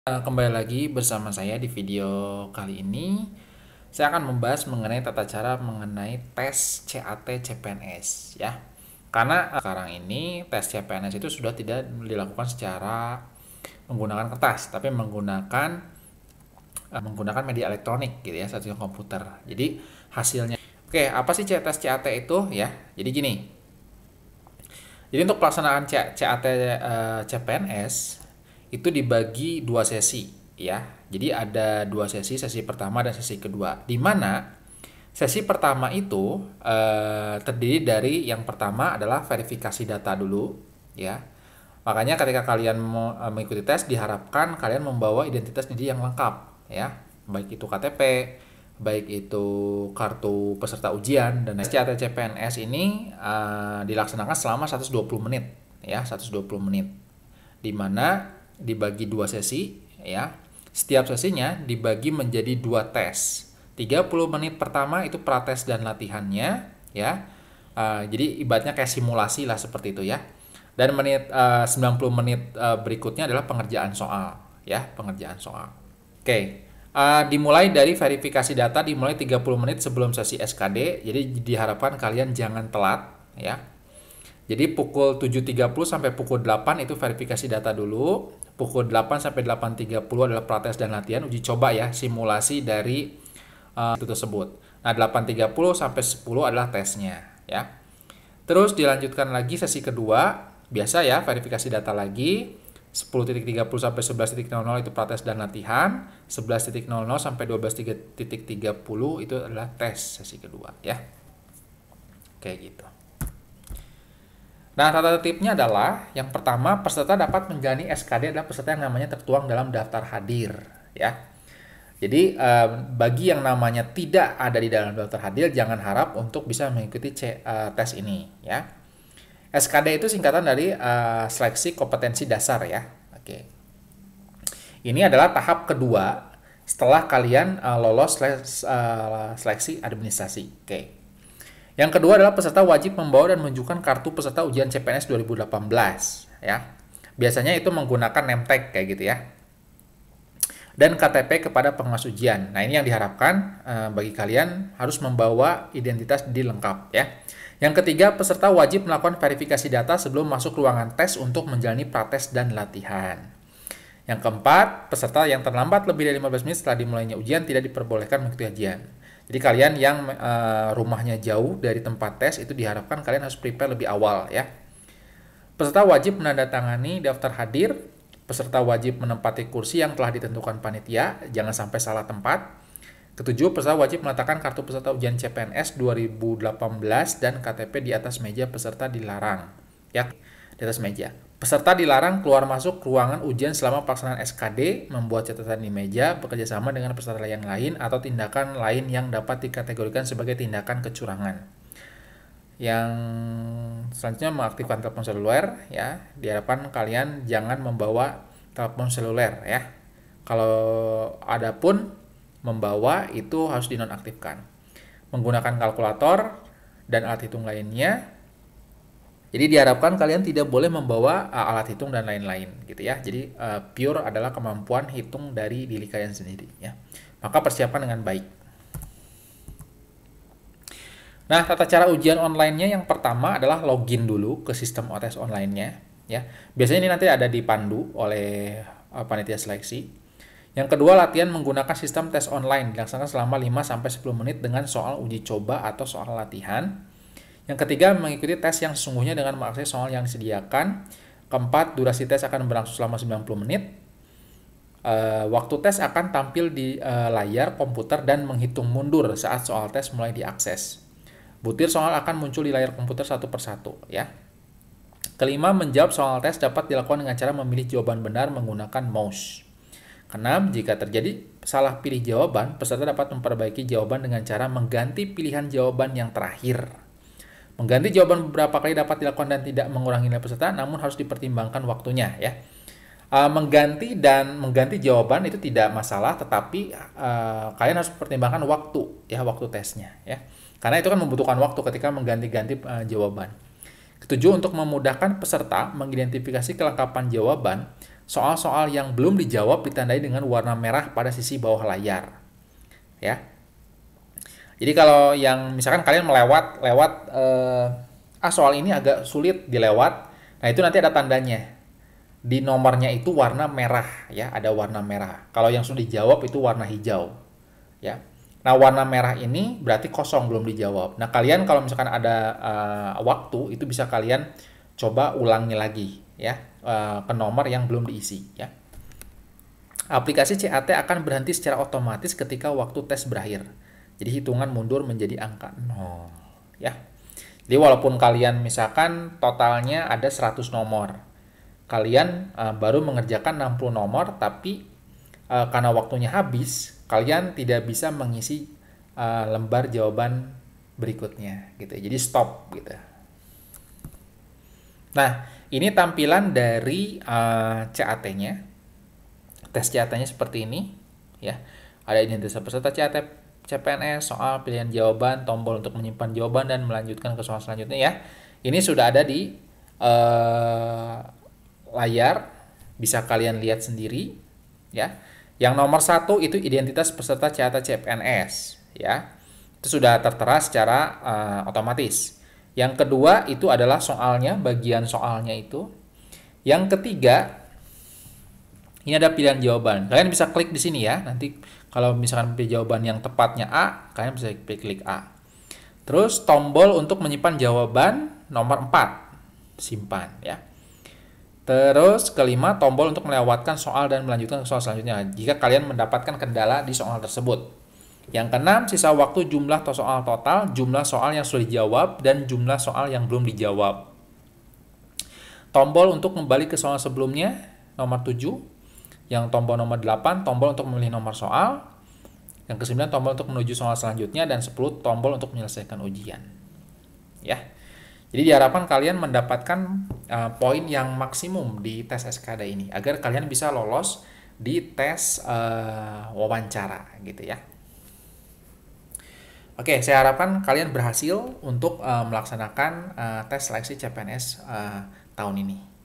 Kembali lagi bersama saya di video kali ini. Saya akan membahas mengenai tata cara mengenai tes CAT CPNS ya. Karena sekarang ini tes CPNS itu sudah tidak dilakukan secara menggunakan kertas, tapi menggunakan media elektronik gitu ya, seperti komputer. Jadi hasilnya, oke, apa sih tes CAT itu ya? Jadi gini. Jadi untuk pelaksanaan CAT CPNS itu dibagi dua sesi ya. Jadi ada dua sesi, sesi pertama dan sesi kedua. Di mana sesi pertama itu terdiri dari yang pertama adalah verifikasi data dulu ya. Makanya ketika kalian mengikuti tes diharapkan kalian membawa identitas diri yang lengkap ya. Baik itu KTP, baik itu kartu peserta ujian, dan CAT CPNS ini dilaksanakan selama 120 menit ya, 120 menit. Di mana dibagi dua sesi ya. Setiap sesinya dibagi menjadi dua tes. 30 menit pertama itu prates dan latihannya ya. Jadi ibaratnya kayak simulasi lah seperti itu ya. Dan 90 menit berikutnya adalah pengerjaan soal ya, pengerjaan soal. Oke. Dimulai dari verifikasi data dimulai 30 menit sebelum sesi SKD. Jadi diharapkan kalian jangan telat ya. Jadi pukul 7.30 sampai pukul 8 itu verifikasi data dulu. Pukul 8 sampai 8.30 adalah prates dan latihan uji coba ya, simulasi dari itu tersebut. Nah, 8.30 sampai 10 adalah tesnya ya. Terus dilanjutkan lagi sesi kedua, biasa ya, verifikasi data lagi. 10.30 sampai 11.00 itu prates dan latihan. 11.00 sampai 12.30 itu adalah tes sesi kedua ya. Kayak gitu. Nah, tata tertibnya adalah yang pertama, peserta dapat menjalani SKD adalah peserta yang namanya tertuang dalam daftar hadir ya. Jadi bagi yang namanya tidak ada di dalam daftar hadir, jangan harap untuk bisa mengikuti tes ini ya. SKD itu singkatan dari seleksi kompetensi dasar ya. Oke. Ini adalah tahap kedua setelah kalian lolos seleksi administrasi. Oke. Yang kedua adalah peserta wajib membawa dan menunjukkan kartu peserta ujian CPNS 2018 ya. Biasanya itu menggunakan name tag kayak gitu ya. Dan KTP kepada pengawas ujian. Nah, ini yang diharapkan bagi kalian harus membawa identitas diri lengkap ya. Yang ketiga, peserta wajib melakukan verifikasi data sebelum masuk ruangan tes untuk menjalani prates dan latihan. Yang keempat, peserta yang terlambat lebih dari 15 menit setelah dimulainya ujian tidak diperbolehkan mengikuti ujian. Jadi kalian yang rumahnya jauh dari tempat tes itu diharapkan kalian harus prepare lebih awal ya. Peserta wajib menandatangani daftar hadir. Peserta wajib menempati kursi yang telah ditentukan panitia, jangan sampai salah tempat. Ketujuh, peserta wajib meletakkan kartu peserta ujian CPNS 2018 dan KTP di atas meja peserta dilarang. Ya, di atas meja. Peserta dilarang keluar masuk ruangan ujian selama pelaksanaan SKD, membuat catatan di meja, bekerja sama dengan peserta yang lain, atau tindakan lain yang dapat dikategorikan sebagai tindakan kecurangan. Yang selanjutnya, mengaktifkan telepon seluler ya. Diharapkan kalian jangan membawa telepon seluler ya. Kalau ada pun membawa itu harus dinonaktifkan. Menggunakan kalkulator dan alat hitung lainnya. Jadi diharapkan kalian tidak boleh membawa alat hitung dan lain-lain gitu ya. Jadi pure adalah kemampuan hitung dari diri kalian sendiri ya. Maka persiapan dengan baik. Nah, tata cara ujian online-nya yang pertama adalah login dulu ke sistem OTS online-nya ya. Biasanya ini nanti ada dipandu oleh panitia seleksi. Yang kedua, latihan menggunakan sistem tes online dilaksanakan selama 5-10 menit dengan soal uji coba atau soal latihan. Yang ketiga, mengikuti tes yang sesungguhnya dengan mengakses soal yang disediakan. Keempat, durasi tes akan berlangsung selama 90 menit. Waktu tes akan tampil di layar komputer dan menghitung mundur saat soal tes mulai diakses. Butir soal akan muncul di layar komputer satu persatu ya. Kelima, menjawab soal tes dapat dilakukan dengan cara memilih jawaban benar menggunakan mouse. Keenam, jika terjadi salah pilih jawaban, peserta dapat memperbaiki jawaban dengan cara mengganti pilihan jawaban yang terakhir. Mengganti jawaban beberapa kali dapat dilakukan dan tidak mengurangi nilai peserta, namun harus dipertimbangkan waktunya ya. Mengganti jawaban itu tidak masalah, tetapi kalian harus pertimbangkan waktu ya, waktu tesnya ya. Karena itu kan membutuhkan waktu ketika mengganti-ganti jawaban. Ketujuh, untuk memudahkan peserta mengidentifikasi kelengkapan jawaban, soal-soal yang belum dijawab ditandai dengan warna merah pada sisi bawah layar. Ya. Jadi kalau yang misalkan kalian lewat soal ini agak sulit dilewat, nah itu nanti ada tandanya. Di nomornya itu warna merah ya, ada warna merah. Kalau yang sudah dijawab itu warna hijau. Ya. Nah, warna merah ini berarti kosong belum dijawab. Nah, kalian kalau misalkan ada waktu itu bisa kalian coba ulangi lagi ya ke nomor yang belum diisi ya. Aplikasi CAT akan berhenti secara otomatis ketika waktu tes berakhir. Jadi hitungan mundur menjadi angka 0 ya. Jadi walaupun kalian misalkan totalnya ada 100 nomor. Kalian baru mengerjakan 60 nomor tapi karena waktunya habis, kalian tidak bisa mengisi lembar jawaban berikutnya gitu. Jadi stop gitu. Nah, ini tampilan dari CAT-nya. Tes CAT-nya seperti ini ya. Ada identitas peserta CAT CPNS, soal, pilihan jawaban, tombol untuk menyimpan jawaban dan melanjutkan ke soal selanjutnya ya. Ini sudah ada di layar, bisa kalian lihat sendiri ya. Yang nomor 1 itu identitas peserta CAT CPNS ya. Itu sudah tertera secara otomatis. Yang kedua itu adalah soalnya, bagian soalnya itu. Yang ketiga ini ada pilihan jawaban. Kalian bisa klik di sini ya. Nanti kalau misalkan pilih jawaban yang tepatnya A, kalian bisa klik A. Terus tombol untuk menyimpan jawaban nomor 4. Simpan ya. Terus kelima, tombol untuk melewatkan soal dan melanjutkan ke soal selanjutnya jika kalian mendapatkan kendala di soal tersebut. Yang keenam, sisa waktu jumlah soal total, jumlah soal yang sudah dijawab, dan jumlah soal yang belum dijawab. Tombol untuk kembali ke soal sebelumnya, nomor 7. Yang tombol nomor 8, tombol untuk memilih nomor soal. Yang ke-9, tombol untuk menuju soal selanjutnya. Dan 10, tombol untuk menyelesaikan ujian. Ya. Jadi diharapkan kalian mendapatkan poin yang maksimum di tes SKD ini. Agar kalian bisa lolos di tes wawancara gitu ya. Oke, saya harapkan kalian berhasil untuk melaksanakan tes seleksi CPNS tahun ini.